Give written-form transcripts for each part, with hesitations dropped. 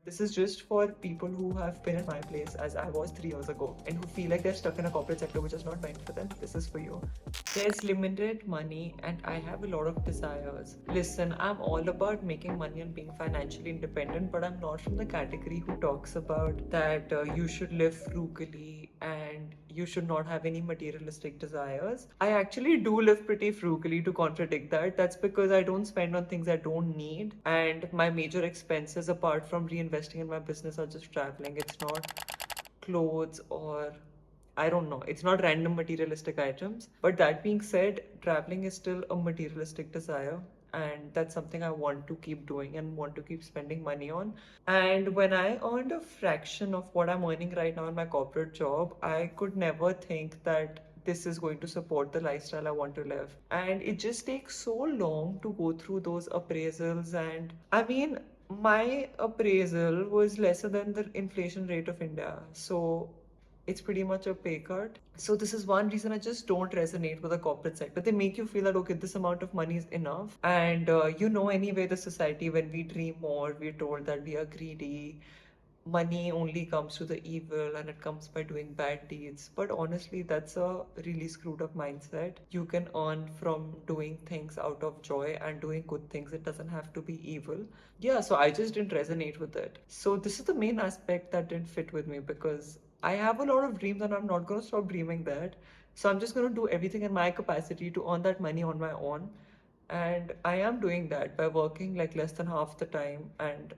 This is just for people who have been in my place as I was 3 years ago and who feel like they're stuck in a corporate sector which is not meant for them. This is for you. There's limited money and I have a lot of desires. Listen, I'm all about making money and being financially independent, but I'm not from the category who talks about that you should live frugally and you should not have any materialistic desires. I actually do live pretty frugally to contradict that. That's because I don't spend on things I don't need, and my major expenses apart from reinvesting in my business are just traveling. It's not clothes or I don't know. It's not random materialistic items. But that being said, traveling is still a materialistic desire. And that's something I want to keep doing and want to keep spending money on. And when I earned a fraction of what I'm earning right now in my corporate job, I could never think that this is going to support the lifestyle I want to live. And it just takes so long to go through those appraisals. And I mean, my appraisal was lesser than the inflation rate of India. So it's pretty much a pay cut. So this is one reason I just don't resonate with the corporate sector. They make you feel that okay, this amount of money is enough, and anyway, the society, when we dream more, we're told that we are greedy. Money only comes to the evil and it comes by doing bad deeds. But honestly, that's a really screwed up mindset. You can earn from doing things out of joy and doing good things. It doesn't have to be evil. Yeah, so I just didn't resonate with it. So this is the main aspect that didn't fit with me because I have a lot of dreams and I'm not going to stop dreaming that. So I'm just going to do everything in my capacity to earn that money on my own. And I am doing that by working like less than half the time and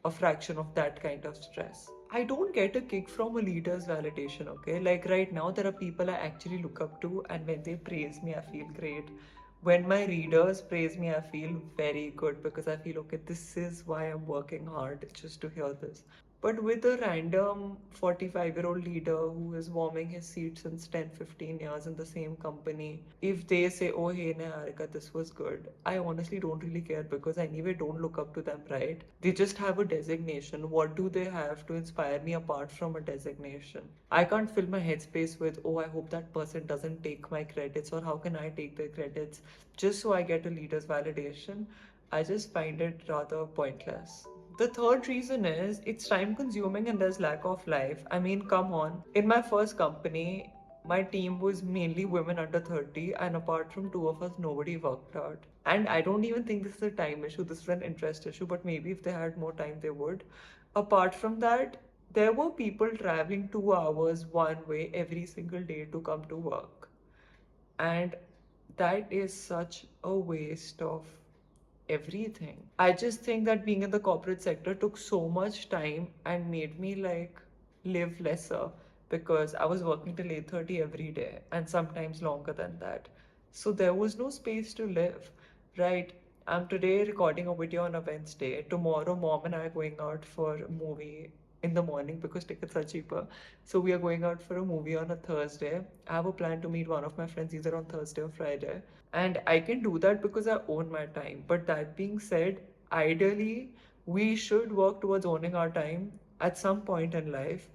a fraction of that kind of stress. I don't get a kick from a leader's validation, okay? Like right now, there are people I actually look up to, and when they praise me, I feel great. When my readers praise me, I feel very good because I feel, okay, this is why I'm working hard just to hear this. But with a random 45-year-old leader who is warming his seat since 10, 15 years in the same company, if they say, oh, hey, Niharikaa, this was good, I honestly don't really care because I anyway don't look up to them, right? They just have a designation. What do they have to inspire me apart from a designation? I can't fill my headspace with, oh, I hope that person doesn't take my credits or how can I take their credits just so I get a leader's validation. I just find it rather pointless. The third reason is it's time consuming and there's lack of life. I mean, come on. In my first company, my team was mainly women under 30, and apart from two of us, nobody worked out. And I don't even think this is a time issue, this is an interest issue, but maybe if they had more time, they would. Apart from that, there were people traveling 2 hours one way every single day to come to work. And that is such a waste of everything. I just think that being in the corporate sector took so much time and made me like live lesser because I was working till 8:30 every day and sometimes longer than that. So there was no space to live, right? I'm today recording a video on a Wednesday. Tomorrow, mom and I are going out for a movie in the morning because tickets are cheaper. So we are going out for a movie on a Thursday. I have a plan to meet one of my friends either on Thursday or Friday. And I can do that because I own my time. But that being said, ideally, we should work towards owning our time at some point in life.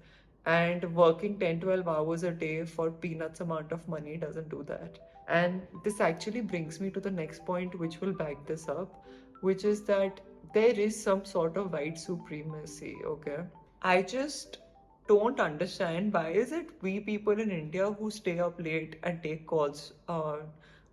And working 10, 12 hours a day for peanuts amount of money doesn't do that. And this actually brings me to the next point, which will back this up, which is that there is some sort of white supremacy, okay? I just don't understand why is it we people in India who stay up late and take calls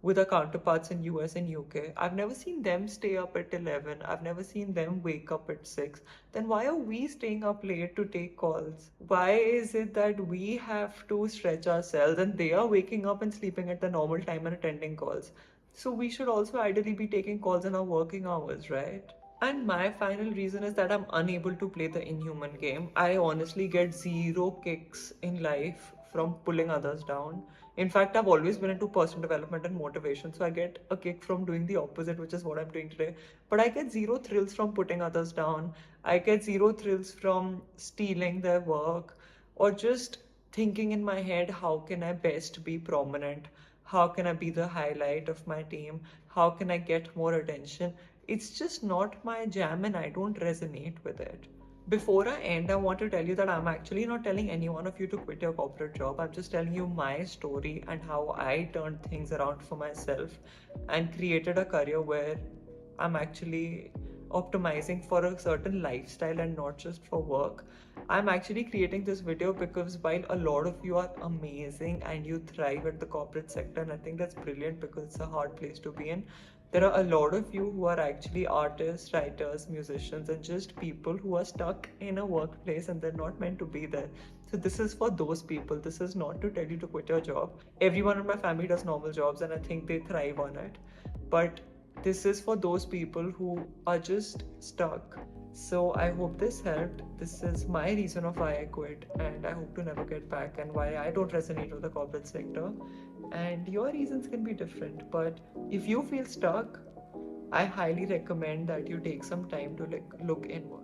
with our counterparts in US and UK. I've never seen them stay up at 11. I've never seen them wake up at 6. Then why are we staying up late to take calls? Why is it that we have to stretch ourselves and they are waking up and sleeping at the normal time and attending calls? So we should also ideally be taking calls in our working hours, right? And my final reason is that I'm unable to play the Inhuman game. I honestly get zero kicks in life from pulling others down. In fact, I've always been into personal development and motivation, so I get a kick from doing the opposite, which is what I'm doing today. But I get zero thrills from putting others down. I get zero thrills from stealing their work or just thinking in my head, how can I best be prominent? How can I be the highlight of my team? How can I get more attention? It's just not my jam and I don't resonate with it. Before I end, I want to tell you that I'm actually not telling any one of you to quit your corporate job. I'm just telling you my story and how I turned things around for myself and created a career where I'm actually optimizing for a certain lifestyle and not just for work. I'm actually creating this video because while a lot of you are amazing and you thrive at the corporate sector, and I think that's brilliant because it's a hard place to be in, there are a lot of you who are actually artists, writers, musicians, and just people who are stuck in a workplace and they're not meant to be there. So this is for those people. This is not to tell you to quit your job. Everyone in my family does normal jobs and I think they thrive on it. But this is for those people who are just stuck. So I hope this helped. This is my reason of why I quit, and I hope to never get back, and why I don't resonate with the corporate sector. And your reasons can be different, but if you feel stuck, I highly recommend that you take some time to look inward.